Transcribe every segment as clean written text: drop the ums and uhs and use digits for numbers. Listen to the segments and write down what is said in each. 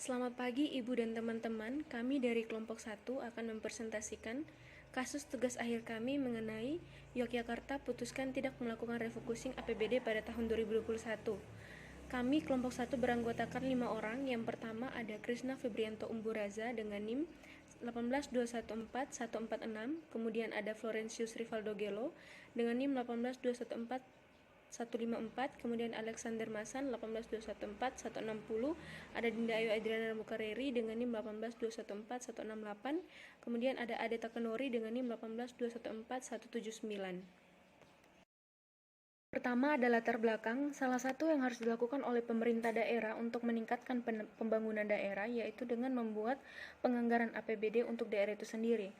Selamat pagi Ibu dan teman-teman, kami dari kelompok 1 akan mempresentasikan kasus tugas akhir kami mengenai Yogyakarta putuskan tidak melakukan refocusing APBD pada tahun 2021. Kami kelompok 1 beranggotakan 5 orang. Yang pertama ada Krisna Febrianto Umburaza dengan NIM 18214-146, kemudian ada Florencius Rivaldo Gelo dengan NIM 18214-154, kemudian Alexander Masan 18214-160, ada Dinda Ayu Adriana Mukareri dengan NIM 18214-168, kemudian ada Ade Takenori dengan NIM 18214-179. Pertama ada latar belakang. Salah satu yang harus dilakukan oleh pemerintah daerah untuk meningkatkan pembangunan daerah yaitu dengan membuat penganggaran APBD untuk daerah itu sendiri.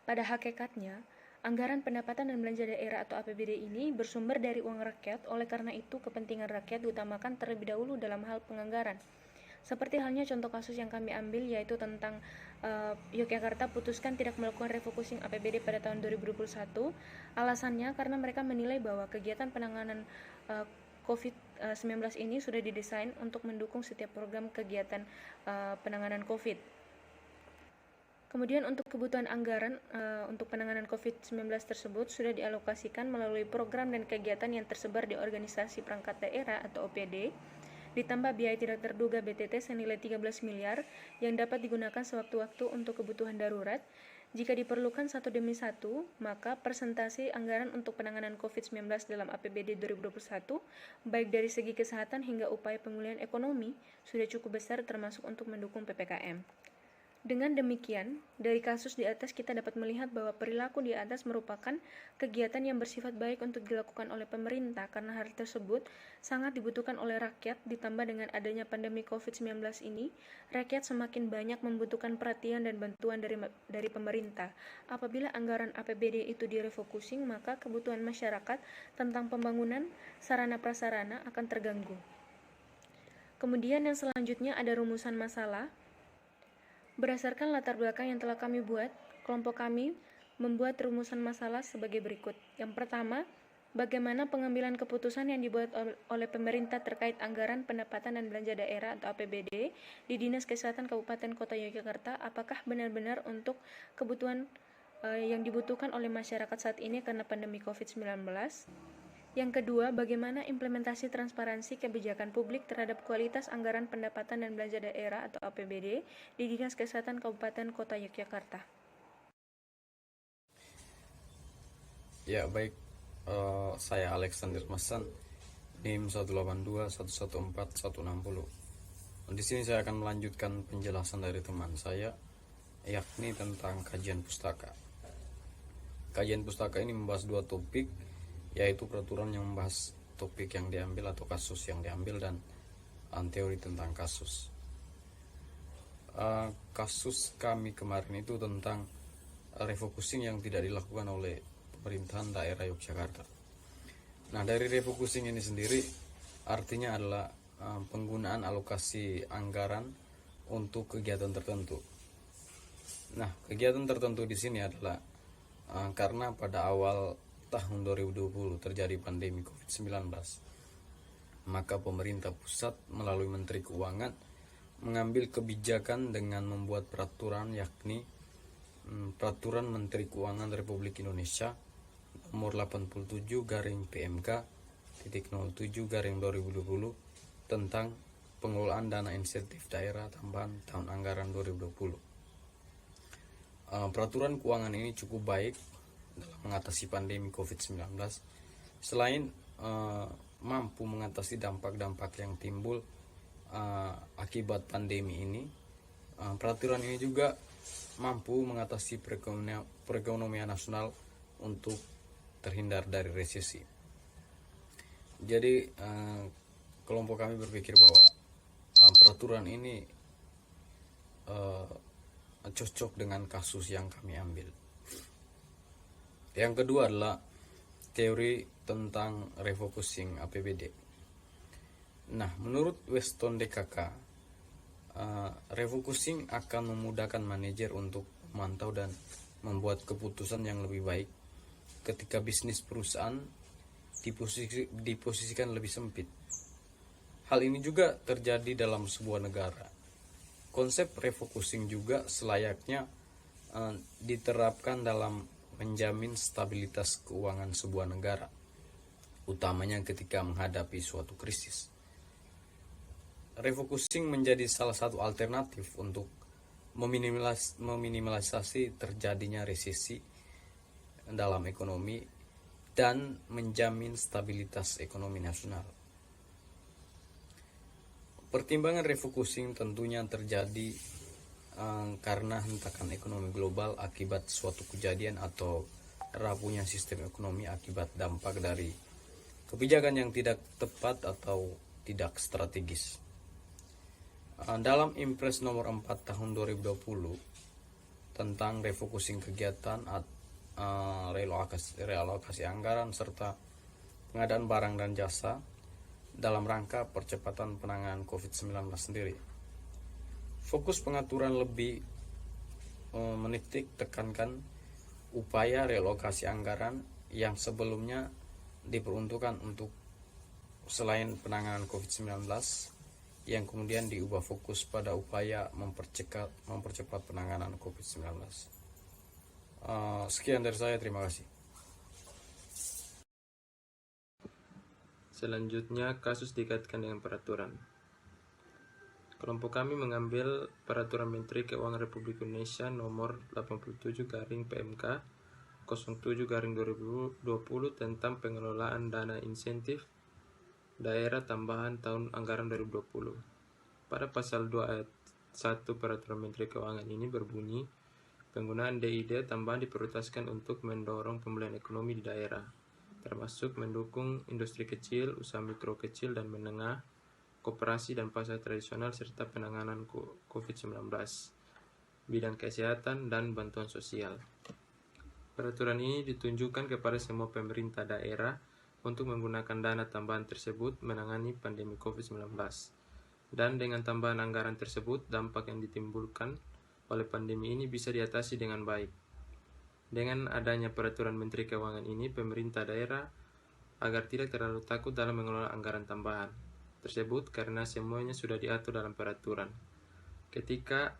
Pada hakikatnya, anggaran pendapatan dan belanja daerah atau APBD ini bersumber dari uang rakyat, oleh karena itu kepentingan rakyat diutamakan terlebih dahulu dalam hal penganggaran. Seperti halnya contoh kasus yang kami ambil yaitu tentang Yogyakarta putuskan tidak melakukan refocusing APBD pada tahun 2021. Alasannya karena mereka menilai bahwa kegiatan penanganan COVID-19 ini sudah didesain untuk mendukung setiap program kegiatan penanganan COVID. Kemudian untuk kebutuhan anggaran untuk penanganan COVID-19 tersebut sudah dialokasikan melalui program dan kegiatan yang tersebar di organisasi perangkat daerah atau OPD, ditambah biaya tidak terduga BTT senilai 13 miliar yang dapat digunakan sewaktu-waktu untuk kebutuhan darurat. Jika diperlukan satu demi satu, maka persentase anggaran untuk penanganan COVID-19 dalam APBD 2021, baik dari segi kesehatan hingga upaya pemulihan ekonomi, sudah cukup besar termasuk untuk mendukung PPKM. Dengan demikian, dari kasus di atas kita dapat melihat bahwa perilaku di atas merupakan kegiatan yang bersifat baik untuk dilakukan oleh pemerintah karena hal tersebut sangat dibutuhkan oleh rakyat. Ditambah dengan adanya pandemi COVID-19 ini, rakyat semakin banyak membutuhkan perhatian dan bantuan dari pemerintah. Apabila anggaran APBD itu direfocusing, maka kebutuhan masyarakat tentang pembangunan sarana-prasarana akan terganggu. Kemudian yang selanjutnya ada rumusan masalah. Berdasarkan latar belakang yang telah kami buat, kelompok kami membuat rumusan masalah sebagai berikut. Yang pertama, bagaimana pengambilan keputusan yang dibuat oleh pemerintah terkait anggaran pendapatan dan belanja daerah atau APBD di Dinas Kesehatan Kabupaten Kota Yogyakarta, apakah benar-benar untuk kebutuhan yang dibutuhkan oleh masyarakat saat ini karena pandemi COVID-19. Yang kedua, bagaimana implementasi transparansi kebijakan publik terhadap kualitas anggaran pendapatan dan belanja daerah atau APBD di Dinas Kesehatan Kabupaten Kota Yogyakarta. Ya, baik. Saya Alexander Masan, NIM 182114160. Di sini saya akan melanjutkan penjelasan dari teman saya, yakni tentang kajian pustaka. Kajian pustaka ini membahas dua topik, yaitu peraturan yang membahas topik yang diambil atau kasus yang diambil dan teori tentang kasus. Kasus kami kemarin itu tentang refocusing yang tidak dilakukan oleh pemerintahan daerah Yogyakarta. Nah, dari refocusing ini sendiri artinya adalah penggunaan alokasi anggaran untuk kegiatan tertentu. Nah, kegiatan tertentu di sini adalah karena pada awal tahun 2020 terjadi pandemi COVID-19, maka pemerintah pusat melalui Menteri Keuangan mengambil kebijakan dengan membuat peraturan, yakni Peraturan Menteri Keuangan Republik Indonesia nomor 87/PMK.07/2020 tentang pengelolaan dana insentif daerah tambahan tahun anggaran 2020. Peraturan keuangan ini cukup baik dalam mengatasi pandemi COVID-19. Selain mampu mengatasi dampak-dampak yang timbul akibat pandemi ini, peraturan ini juga mampu mengatasi perekonomian nasional untuk terhindar dari resesi. Jadi kelompok kami berpikir bahwa peraturan ini cocok dengan kasus yang kami ambil. Yang kedua adalah teori tentang refocusing APBD. Nah, menurut Weston DKK, refocusing akan memudahkan manajer untuk memantau dan membuat keputusan yang lebih baik ketika bisnis perusahaan diposisikan lebih sempit. Hal ini juga terjadi dalam sebuah negara. konsep refocusing juga selayaknya diterapkan dalam menjamin stabilitas keuangan sebuah negara, utamanya ketika menghadapi suatu krisis. Refocusing menjadi salah satu alternatif untuk meminimalisasi terjadinya resesi dalam ekonomi dan menjamin stabilitas ekonomi nasional. Pertimbangan refocusing tentunya terjadi karena hentakan ekonomi global akibat suatu kejadian atau rapuhnya sistem ekonomi akibat dampak dari kebijakan yang tidak tepat atau tidak strategis. Dalam Impres nomor 4 tahun 2020 tentang refocusing kegiatan realokasi anggaran serta pengadaan barang dan jasa dalam rangka percepatan penanganan COVID-19 sendiri. Fokus pengaturan lebih menitik tekankan upaya relokasi anggaran yang sebelumnya diperuntukkan untuk selain penanganan COVID-19 yang kemudian diubah fokus pada upaya mempercepat penanganan COVID-19. Sekian dari saya, terima kasih. Selanjutnya, kasus dikaitkan dengan peraturan. Kelompok kami mengambil Peraturan Menteri Keuangan Republik Indonesia Nomor 87/PMK 07/2020 tentang pengelolaan dana insentif daerah tambahan tahun anggaran 2020. Pada pasal 2 ayat 1 Peraturan Menteri Keuangan ini berbunyi, penggunaan DID tambahan diprioritaskan untuk mendorong pemulihan ekonomi di daerah, termasuk mendukung industri kecil, usaha mikro kecil dan menengah, koperasi dan pasar tradisional, serta penanganan COVID-19, bidang kesehatan, dan bantuan sosial. Peraturan ini ditunjukkan kepada semua pemerintah daerah untuk menggunakan dana tambahan tersebut menangani pandemi COVID-19. Dan dengan tambahan anggaran tersebut, dampak yang ditimbulkan oleh pandemi ini bisa diatasi dengan baik. Dengan adanya Peraturan Menteri Keuangan ini, pemerintah daerah agar tidak terlalu takut dalam mengelola anggaran tambahan tersebut karena semuanya sudah diatur dalam peraturan. Ketika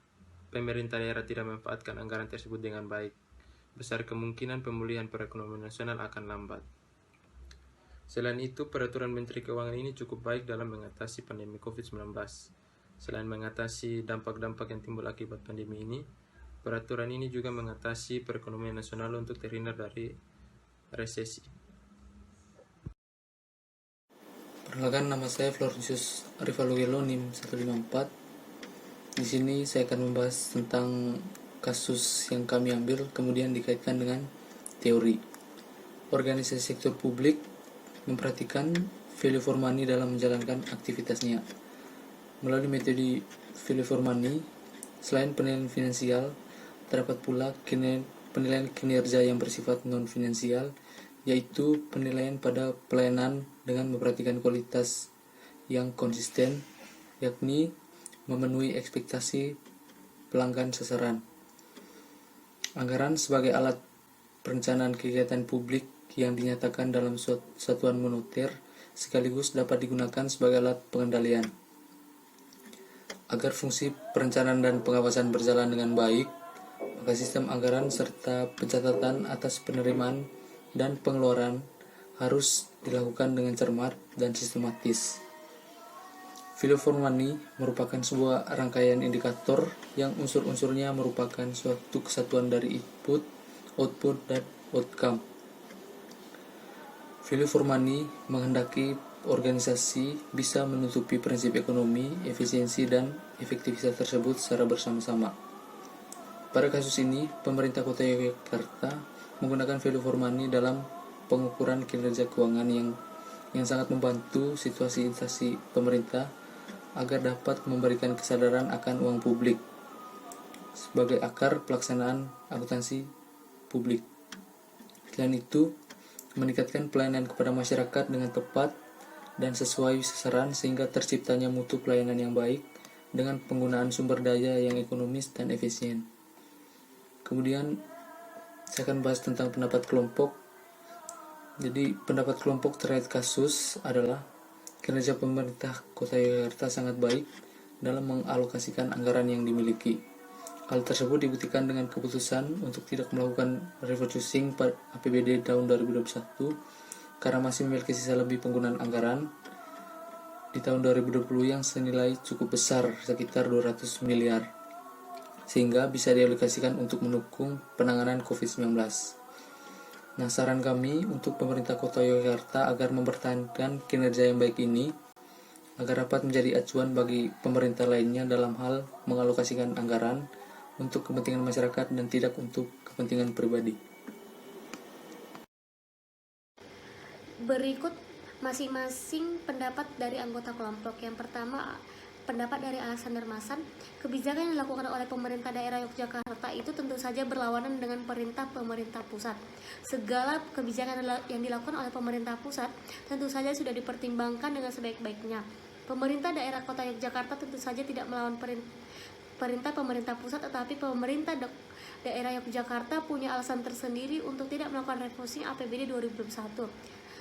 pemerintah daerah tidak memanfaatkan anggaran tersebut dengan baik, besar kemungkinan pemulihan perekonomian nasional akan lambat. Selain itu, Peraturan Menteri Keuangan ini cukup baik dalam mengatasi pandemi COVID-19. Selain mengatasi dampak-dampak yang timbul akibat pandemi ini, peraturan ini juga mengatasi perekonomian nasional untuk terhindar dari resesi. Perkenalkan, nama saya Florentius Rivalugelo, NIM 154. Di sini saya akan membahas tentang kasus yang kami ambil, kemudian dikaitkan dengan teori. Organisasi sektor publik memperhatikan value for money dalam menjalankan aktivitasnya. Melalui metode value for money, selain penilaian finansial, terdapat pula penilaian kinerja yang bersifat non-finansial, yaitu penilaian pada pelayanan dengan memperhatikan kualitas yang konsisten, yakni memenuhi ekspektasi pelanggan sasaran. Anggaran sebagai alat perencanaan kegiatan publik yang dinyatakan dalam satuan moneter sekaligus dapat digunakan sebagai alat pengendalian. Agar fungsi perencanaan dan pengawasan berjalan dengan baik, maka sistem anggaran serta pencatatan atas penerimaan dan pengeluaran harus dilakukan dengan cermat dan sistematis. Value for money merupakan sebuah rangkaian indikator yang unsur-unsurnya merupakan suatu kesatuan dari input, output, dan outcome. Value for money menghendaki organisasi bisa menutupi prinsip ekonomi, efisiensi, dan efektivitas tersebut secara bersama-sama. Pada kasus ini, pemerintah Kota Yogyakarta menggunakan value for money dalam pengukuran kinerja keuangan yang sangat membantu situasi instansi pemerintah agar dapat memberikan kesadaran akan uang publik sebagai akar pelaksanaan akuntansi publik. Selain itu, meningkatkan pelayanan kepada masyarakat dengan tepat dan sesuai sasaran sehingga terciptanya mutu pelayanan yang baik dengan penggunaan sumber daya yang ekonomis dan efisien. Kemudian saya akan bahas tentang pendapat kelompok. Jadi pendapat kelompok terkait kasus adalah kinerja pemerintah Kota Yogyakarta sangat baik dalam mengalokasikan anggaran yang dimiliki. Hal tersebut dibuktikan dengan keputusan untuk tidak melakukan refocusing APBD tahun 2021 karena masih memiliki sisa lebih penggunaan anggaran di tahun 2020 yang senilai cukup besar, sekitar 200 miliar, sehingga bisa dialokasikan untuk mendukung penanganan COVID-19. Nah, saran kami untuk pemerintah Kota Yogyakarta agar mempertahankan kinerja yang baik ini agar dapat menjadi acuan bagi pemerintah lainnya dalam hal mengalokasikan anggaran untuk kepentingan masyarakat dan tidak untuk kepentingan pribadi. Berikut masing-masing pendapat dari anggota kelompok. Yang pertama, pendapat dari Alexander Masan. Kebijakan yang dilakukan oleh pemerintah daerah Yogyakarta itu tentu saja berlawanan dengan perintah pemerintah pusat. Segala kebijakan yang dilakukan oleh pemerintah pusat tentu saja sudah dipertimbangkan dengan sebaik-baiknya. Pemerintah daerah Kota Yogyakarta tentu saja tidak melawan perintah pemerintah pusat, tetapi pemerintah daerah Yogyakarta punya alasan tersendiri untuk tidak melakukan refocusing APBD 2021.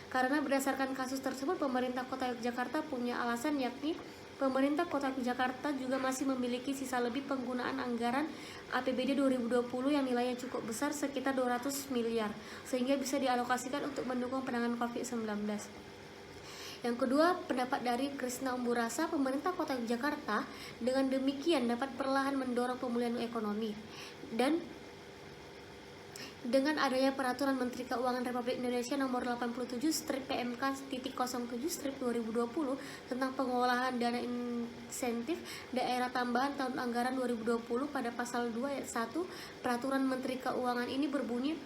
Karena berdasarkan kasus tersebut, pemerintah Kota Yogyakarta punya alasan, yakni pemerintah Kota Yogyakarta juga masih memiliki sisa lebih penggunaan anggaran APBD 2020 yang nilainya cukup besar, sekitar 200 miliar, sehingga bisa dialokasikan untuk mendukung penanganan COVID-19. Yang kedua, pendapat dari Krisna Umburasa. Pemerintah Kota Yogyakarta dengan demikian dapat perlahan mendorong pemulihan ekonomi, dan dengan adanya Peraturan Menteri Keuangan Republik Indonesia Nomor 87/PMK-07/2020 tentang pengolahan dana insentif daerah tambahan tahun anggaran 2020, pada pasal 2 ayat 1 Peraturan Menteri Keuangan ini berbunyi,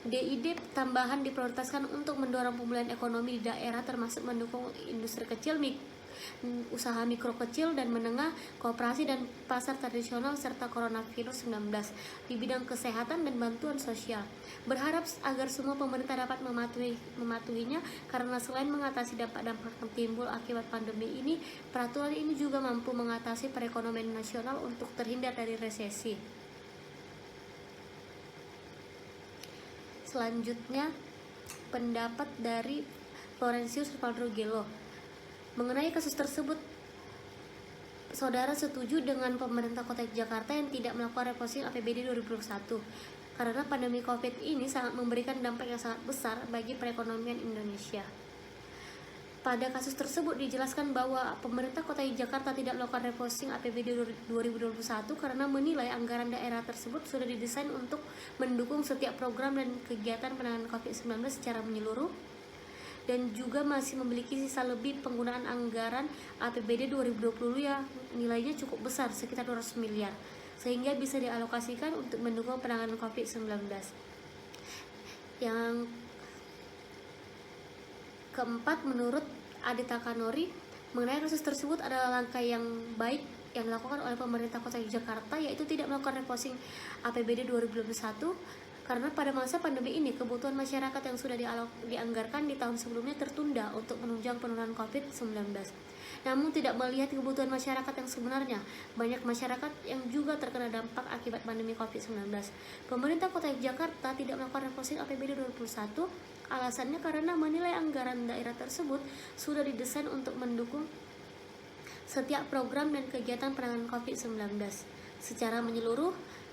DID tambahan diprioritaskan untuk mendorong pemulihan ekonomi di daerah, termasuk mendukung industri kecil, usaha mikro kecil dan menengah, koperasi dan pasar tradisional, serta coronavirus 19 di bidang kesehatan dan bantuan sosial. Berharap agar semua pemerintah dapat mematuhinya, karena selain mengatasi dampak-dampak yang timbul akibat pandemi ini, peraturan ini juga mampu mengatasi perekonomian nasional untuk terhindar dari resesi. Selanjutnya, pendapat dari Florentius Rivaldo. Mengenai kasus tersebut, saudara setuju dengan pemerintah Kota Jakarta yang tidak melakukan refocusing APBD 2021 karena pandemi COVID ini sangat memberikan dampak yang sangat besar bagi perekonomian Indonesia. Pada kasus tersebut dijelaskan bahwa pemerintah Kota Jakarta tidak melakukan refocusing APBD 2021 karena menilai anggaran daerah tersebut sudah didesain untuk mendukung setiap program dan kegiatan penanganan COVID-19 secara menyeluruh, dan juga masih memiliki sisa lebih penggunaan anggaran APBD 2020 yang nilainya cukup besar, sekitar 200 miliar, sehingga bisa dialokasikan untuk mendukung penanganan COVID-19. Yang keempat, menurut Adita Kanori, mengenai kasus tersebut adalah langkah yang baik yang dilakukan oleh pemerintah Kota Yogyakarta, yaitu tidak melakukan refocusing APBD 2021 karena pada masa pandemi ini kebutuhan masyarakat yang sudah dianggarkan di tahun sebelumnya tertunda untuk menunjang penurunan COVID-19. Namun tidak melihat kebutuhan masyarakat yang sebenarnya, banyak masyarakat yang juga terkena dampak akibat pandemi COVID-19. Pemerintah Kota Yogyakarta tidak melakukan refocusing APBD 2021, alasannya karena menilai anggaran daerah tersebut sudah didesain untuk mendukung setiap program dan kegiatan penanganan COVID-19 secara menyeluruh,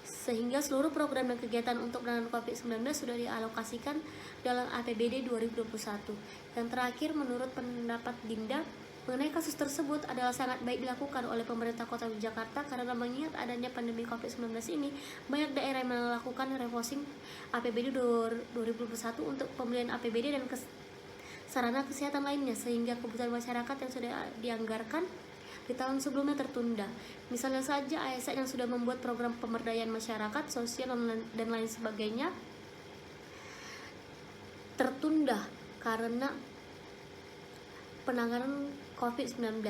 sehingga seluruh program dan kegiatan untuk penanganan COVID-19 sudah dialokasikan dalam APBD 2021. Yang terakhir, menurut pendapat Dinda, mengenai kasus tersebut adalah sangat baik dilakukan oleh pemerintah Kota Yogyakarta karena mengingat adanya pandemi COVID-19 ini, banyak daerah yang melakukan refocusing APBD 2021 untuk pembelian APBD dan sarana kesehatan lainnya, sehingga kebutuhan masyarakat yang sudah dianggarkan di tahun sebelumnya tertunda. Misalnya saja ASN yang sudah membuat program pemberdayaan masyarakat, sosial, dan lain sebagainya tertunda karena penanganan COVID-19.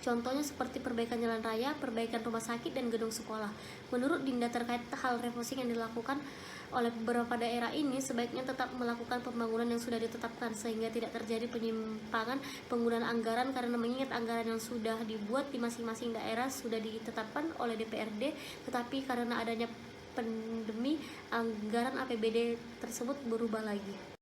Contohnya seperti perbaikan jalan raya, perbaikan rumah sakit, dan gedung sekolah. Menurut Dinda, terkait hal refocusing yang dilakukan oleh beberapa daerah ini, sebaiknya tetap melakukan pembangunan yang sudah ditetapkan sehingga tidak terjadi penyimpangan penggunaan anggaran, karena mengingat anggaran yang sudah dibuat di masing-masing daerah sudah ditetapkan oleh DPRD, tetapi karena adanya pandemi anggaran APBD tersebut berubah lagi.